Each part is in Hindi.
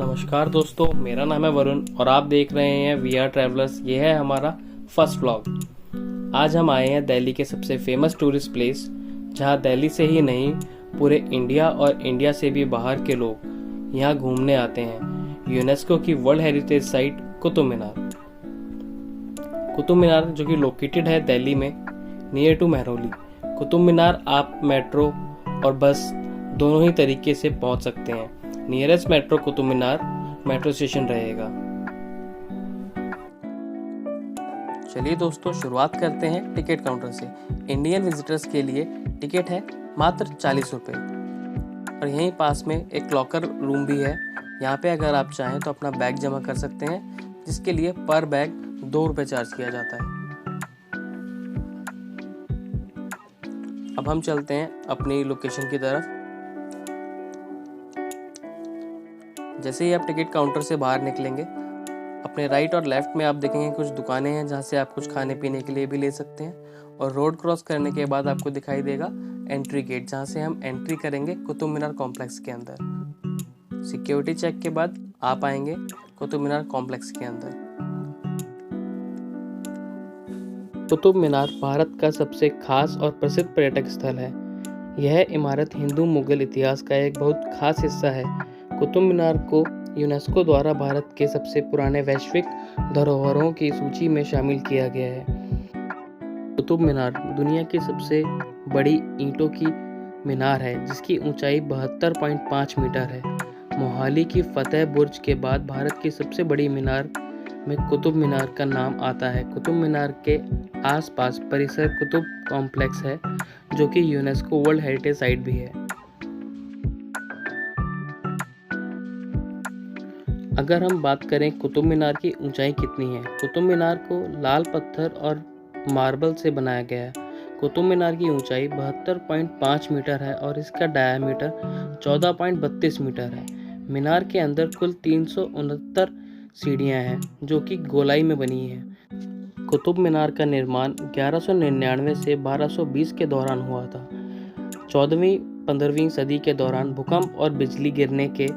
नमस्कार दोस्तों, मेरा नाम है वरुण और आप देख रहे हैं वी आर ट्रैवलर्स। ये है हमारा फर्स्ट व्लॉग। आज हम आए हैं दिल्ली के सबसे फेमस टूरिस्ट प्लेस, जहां दिल्ली से ही नहीं पूरे इंडिया और इंडिया से भी बाहर के लोग यहां घूमने आते हैं। यूनेस्को की world heritage site Qutub Minar. Qutub Minar जो कि लोकेटेड है दिल्ली में नियर टू महरौली। कुतुब मीनार आप मेट्रो और बस दोनों ही तरीके से पहुंच सकते हैं। Nearest metro Qutub Minar metro station रहेगा। चलिए दोस्तों, शुरुआत करते हैं टिकट काउंटर से। इंडियन विजिटर्स के लिए टिकट है मात्र 40 रुपये और यहीं पास में एक लॉकर रूम भी है। यहाँ पे अगर आप चाहें तो अपना बैग जमा कर सकते हैं, जिसके लिए पर बैग 2 रुपये चार्ज किया जाता है। अब हम चलते हैं अपनी लोकेशन की तरफ। जैसे ही आप टिकट काउंटर से बाहर निकलेंगे, अपने राइट और लेफ्ट में आप देखेंगे कुछ दुकानें हैं जहाँ से आप कुछ खाने पीने के लिए भी ले सकते हैं। और रोड क्रॉस करने के बाद आपको दिखाई देगा एंट्री गेट, जहाँ से हम एंट्री करेंगे कुतुब मीनार कॉम्प्लेक्स के अंदर। सिक्योरिटी चेक के बाद आप आएंगे कुतुब मीनार कॉम्प्लेक्स के अंदर। कुतुब मीनार भारत का सबसे खास और प्रसिद्ध पर्यटक स्थल है। यह इमारत हिंदू मुगल इतिहास का एक बहुत खास हिस्सा है। कुतुब मीनार को यूनेस्को द्वारा भारत के सबसे पुराने वैश्विक धरोहरों की सूची में शामिल किया गया है। कुतुब मीनार दुनिया की सबसे बड़ी ईंटों की मीनार है, जिसकी ऊंचाई 72.5 मीटर है। मोहाली की फतेह बुर्ज के बाद भारत की सबसे बड़ी मीनार में कुतुब मीनार का नाम आता है। कुतुब मीनार के आसपास परिसर कुतुब कॉम्प्लेक्स है, जो कि यूनेस्को वर्ल्ड हेरिटेज साइट भी है। अगर हम बात करें कुतुब मीनार की ऊंचाई कितनी है, कुतुब मीनार को लाल पत्थर और मार्बल से बनाया गया है। कुतुब मीनार की ऊंचाई 72.5 मीटर है और इसका डायमीटर 14.32 मीटर है। मीनार के अंदर कुल 369 सीढ़ियां हैं, जो कि गोलाई में बनी हैं। कुतुब मीनार का निर्माण 1199 से 1220 के दौरान हुआ था। 14वीं-15वीं सदी के दौरान भूकंप और बिजली गिरने के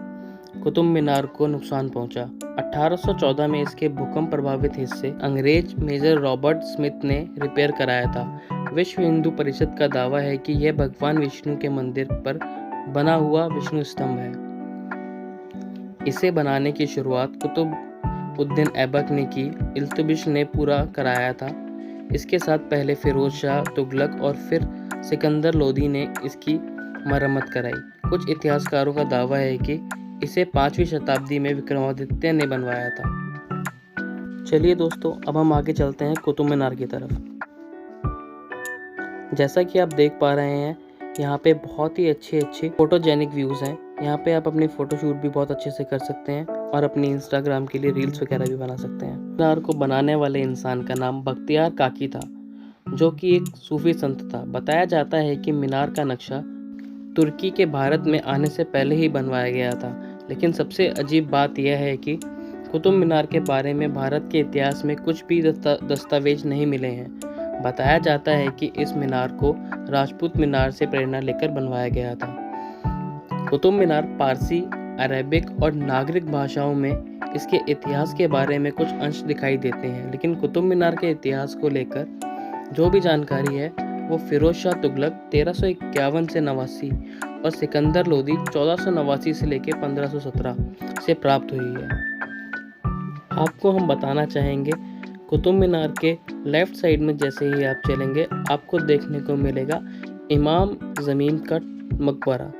कुतुब मीनार को नुकसान पहुंचा। 1814 में इसके भूकंप प्रभावित हिस्से अंग्रेज मेजर रॉबर्ट स्मिथ ने रिपेयर कराया था। विश्व हिंदू परिषद का दावा है कि यह भगवान विष्णु के मंदिर पर बना हुआ विष्णु स्तंभ है। इसे बनाने की शुरुआत कुतुबुद्दीन ऐबक ने की। इल्तुतमिश ने पूरा कराया था। इसके साथ पहले फिरोज शाह तुगलक और फिर सिकंदर लोदी ने इसकी मरम्मत कराई। कुछ इतिहासकारों का दावा है कि इसे 5वीं शताब्दी में विक्रमादित्य ने बनवाया था। चलिए दोस्तों, अब हम आगे चलते हैं कुतुब मीनार की तरफ। जैसा कि आप देख पा रहे हैं, यहाँ पे बहुत ही अच्छे फोटोजेनिक व्यूज़ हैं। यहाँ पे आप अपनी फ़ोटोशूट भी बहुत अच्छे से कर सकते हैं और अपनी इंस्टाग्राम के लिए रील्स वगैरह भी बना सकते हैं। मीनार को बनाने वाले इंसान का नाम बख्तियार काकी था, जो कि एक सूफी संत था। बताया जाता है कि मीनार का नक्शा तुर्की के भारत में आने से पहले ही बनवाया गया था। लेकिन सबसे अजीब बात यह है कि कुतुब मीनार के बारे में भारत के इतिहास में कुछ भी दस्तावेज नहीं मिले हैं। बताया जाता है कि इस मीनार को राजपूत मीनार से प्रेरणा लेकर बनवाया गया था। कुतुब मीनार पारसी, अरेबिक और नागरिक भाषाओं में इसके इतिहास के बारे में कुछ अंश दिखाई देते हैं, लेकिन कुतुब मीनार के इतिहास को लेकर जो भी जानकारी है वो फिरोज शाह तुगलक 1351 से 89 और सिकंदर लोदी 1489 से लेकर 1517 से प्राप्त हुई है। आपको हम बताना चाहेंगे, कुतुब मीनार के लेफ्ट साइड में जैसे ही आप चलेंगे, आपको देखने को मिलेगा इमाम ज़मीन का मकबरा।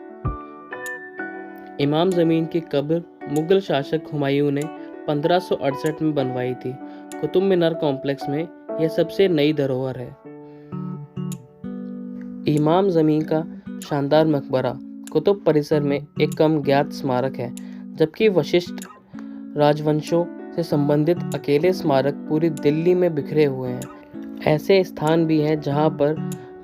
इमाम ज़मीन की कब्र मुगल शासक हुमायूं ने 1568 में बनवाई थी। कुतुब मीनार कॉम्प्लेक्स में यह सबसे नई धरोहर है। इमाम ज़मीन का शानदार मकबरा कुतुब परिसर में एक कम ज्ञात स्मारक है, जबकि वशिष्ठ राजवंशों से संबंधित अकेले स्मारक पूरी दिल्ली में बिखरे हुए हैं। ऐसे स्थान भी हैं जहां पर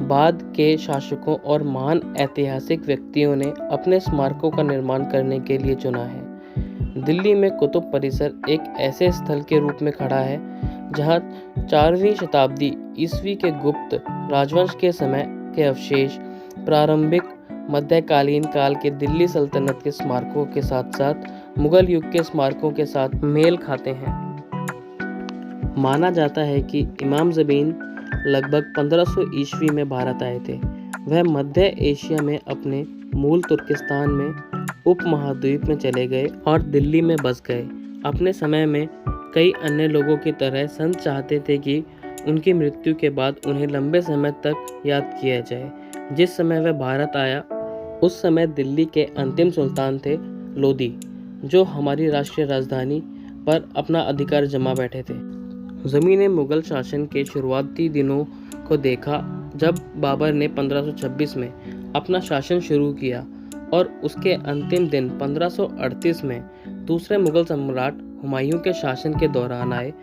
बाद के शासकों और महान ऐतिहासिक व्यक्तियों ने अपने स्मारकों का निर्माण करने के लिए चुना है। दिल्ली में कुतुब परिसर एक ऐसे स्थल के रूप में खड़ा है जहां 4वीं शताब्दी ईस्वी के गुप्त राजवंश के समय के अवशेष, प्रारंभिक मध्यकालीन काल के दिल्ली सल्तनत के स्मारकों के साथ साथ मुगल युग के स्मारकों के साथ मेल खाते हैं। माना जाता है कि इमाम ज़मीन लगभग 1500 ईस्वी में भारत आए थे। वह मध्य एशिया में अपने मूल तुर्किस्तान में उपमहाद्वीप में चले गए और दिल्ली में बस गए। अपने समय में कई अन्य लोगों की तरह संत चाहते थे कि उनकी मृत्यु के बाद उन्हें लंबे समय तक याद किया जाए। जिस समय वह भारत आया उस समय दिल्ली के अंतिम सुल्तान थे लोदी, जो हमारी राष्ट्रीय राजधानी पर अपना अधिकार जमा बैठे थे। ज़मी ने मुगल शासन के शुरुआती दिनों को देखा जब बाबर ने 1526 में अपना शासन शुरू किया और उसके अंतिम दिन 1538 में दूसरे मुगल सम्राट हुमायूं के शासन के दौरान आए।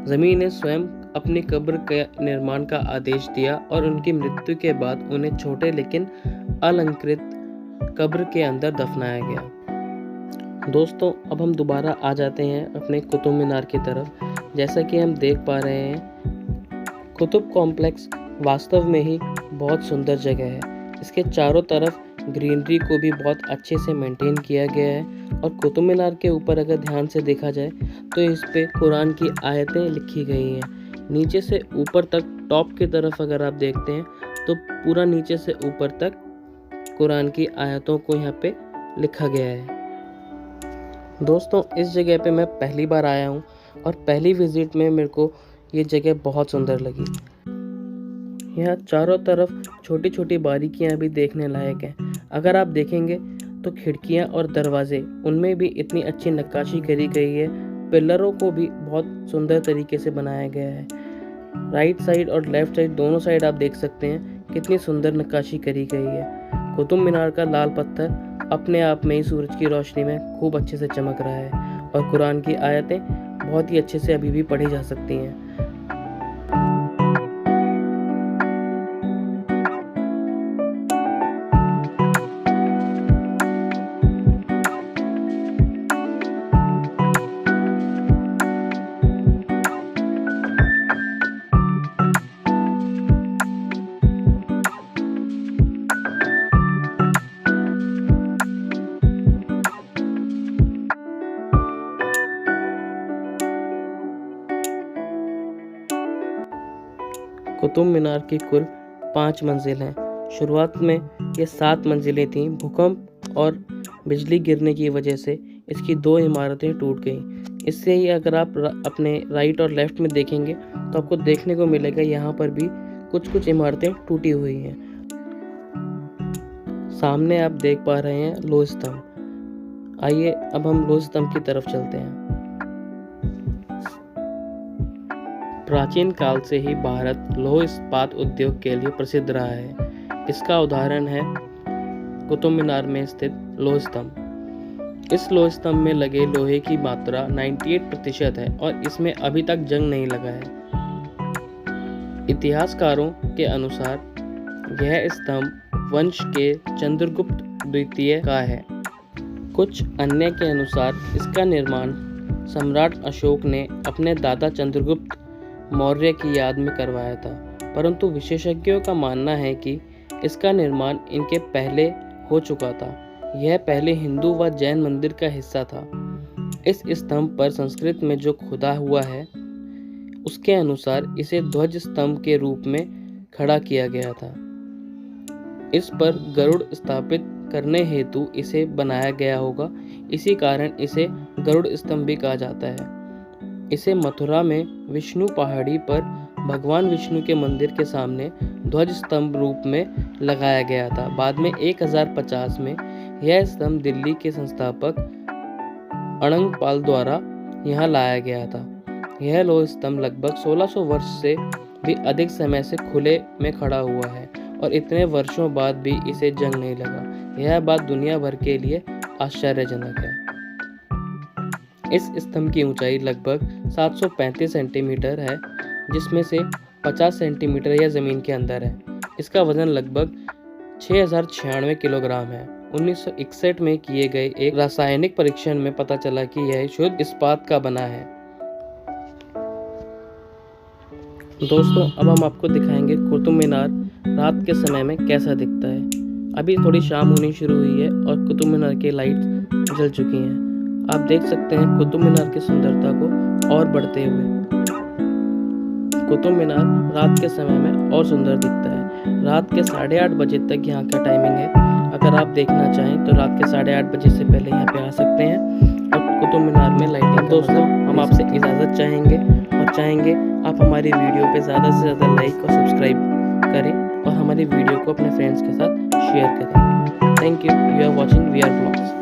ज़मी ने स्वयं अपनी कब्र के निर्माण का आदेश दिया और उनकी मृत्यु के बाद उन्हें छोटे लेकिन अलंकृत कब्र के अंदर दफनाया गया। दोस्तों, अब हम दोबारा आ जाते हैं अपने कुतुब मीनार की तरफ। जैसा कि हम देख पा रहे हैं, कुतुब कॉम्प्लेक्स वास्तव में ही बहुत सुंदर जगह है। इसके चारों तरफ ग्रीनरी को भी बहुत अच्छे से मेंटेन किया गया है और कुतुब मीनार के ऊपर अगर ध्यान से देखा जाए तो इस पे कुरान की आयतें लिखी गई हैं। नीचे से ऊपर तक टॉप की तरफ अगर आप देखते हैं तो पूरा नीचे से ऊपर तक कुरान की आयतों को यहाँ पे लिखा गया है। दोस्तों, इस जगह पे मैं पहली बार आया हूँ और पहली विजिट में मेरे को ये जगह बहुत सुंदर लगी। यहाँ चारों तरफ छोटी छोटी बारीकियाँ भी देखने लायक हैं। अगर आप देखेंगे तो खिड़कियाँ और दरवाजे, उनमें भी इतनी अच्छी नक्काशी करी गई है। पिलरों को भी बहुत सुंदर तरीके से बनाया गया है। राइट साइड और लेफ्ट साइड दोनों साइड आप देख सकते हैं कितनी सुंदर नक्काशी करी गई है। कुतुब मीनार का लाल पत्थर अपने आप में ही सूरज की रोशनी में खूब अच्छे से चमक रहा है और कुरान की आयतें बहुत ही अच्छे से अभी भी पढ़ी जा सकती हैं। कुतुब मीनार की कुल 5 मंजिल हैं। शुरुआत में ये 7 मंजिलें थीं। भूकंप और बिजली गिरने की वजह से इसकी 2 इमारतें टूट गईं। इससे ही अगर आप अपने राइट और लेफ्ट में देखेंगे तो आपको देखने को मिलेगा यहाँ पर भी कुछ इमारतें टूटी हुई हैं। सामने आप देख पा रहे हैं लोह स्तंभ। आइए अब हम लोह स्तंभ की तरफ चलते हैं। प्राचीन काल से ही भारत लौह इस्पात उद्योग के लिए प्रसिद्ध रहा है। इसका उदाहरण है कुतुब मीनार में स्थित लोह स्तंभ। इस लोह स्तंभ में लगे लोहे की मात्रा 98% है और इसमें अभी तक जंग नहीं लगा है। इतिहासकारों के अनुसार यह स्तंभ वंश के चंद्रगुप्त द्वितीय का है। कुछ अन्य के अनुसार इसका निर्माण सम्राट अशोक ने अपने दादा चंद्रगुप्त मौर्य की याद में करवाया था, परंतु विशेषज्ञों का मानना है कि इसका निर्माण इनके पहले हो चुका था। यह पहले हिंदू व जैन मंदिर का हिस्सा था। इस स्तंभ पर संस्कृत में जो खुदा हुआ है उसके अनुसार इसे ध्वज स्तंभ के रूप में खड़ा किया गया था। इस पर गरुड़ स्थापित करने हेतु इसे बनाया गया होगा, इसी कारण इसे गरुड़ स्तंभ भी कहा जाता है। इसे मथुरा में विष्णु पहाड़ी पर भगवान विष्णु के मंदिर के सामने ध्वज स्तंभ रूप में लगाया गया था। बाद में 1050 में यह स्तंभ दिल्ली के संस्थापक अणंगपाल द्वारा यहाँ लाया गया था। यह लोह स्तंभ लगभग 1600 वर्ष से भी अधिक समय से खुले में खड़ा हुआ है और इतने वर्षों बाद भी इसे जंग नहीं लगा। यह बात दुनिया भर के लिए आश्चर्यजनक है। इस स्तंभ की ऊंचाई लगभग 735 सेंटीमीटर है, जिसमें से 50 सेंटीमीटर यह जमीन के अंदर है। इसका वजन लगभग 6096 किलोग्राम है। 1961 में किए गए एक रासायनिक परीक्षण में पता चला कि यह शुद्ध इस्पात का बना है। दोस्तों, अब हम आपको दिखाएंगे कुतुब मीनार रात के समय में कैसा दिखता है। अभी थोड़ी शाम होनी शुरू हुई है और कुतुब मीनार की लाइट्स जल चुकी हैं। आप देख सकते हैं कुतुब मीनार की सुंदरता को और बढ़ते हुए। कुतुब मीनार रात के समय में और सुंदर दिखता है। रात के 8:30 बजे तक यहाँ का टाइमिंग है। अगर आप देखना चाहें तो रात के 8:30 बजे से पहले यहाँ पे आ सकते हैं और कुतुब मीनार में लाइटिंग। दोस्तों, हम आपसे इजाज़त चाहेंगे और चाहेंगे आप हमारी वीडियो पे ज़्यादा से ज़्यादा लाइक और सब्सक्राइब करें और हमारी वीडियो को अपने फ्रेंड्स के साथ शेयर करें। Thank you. You are watching we are blogs.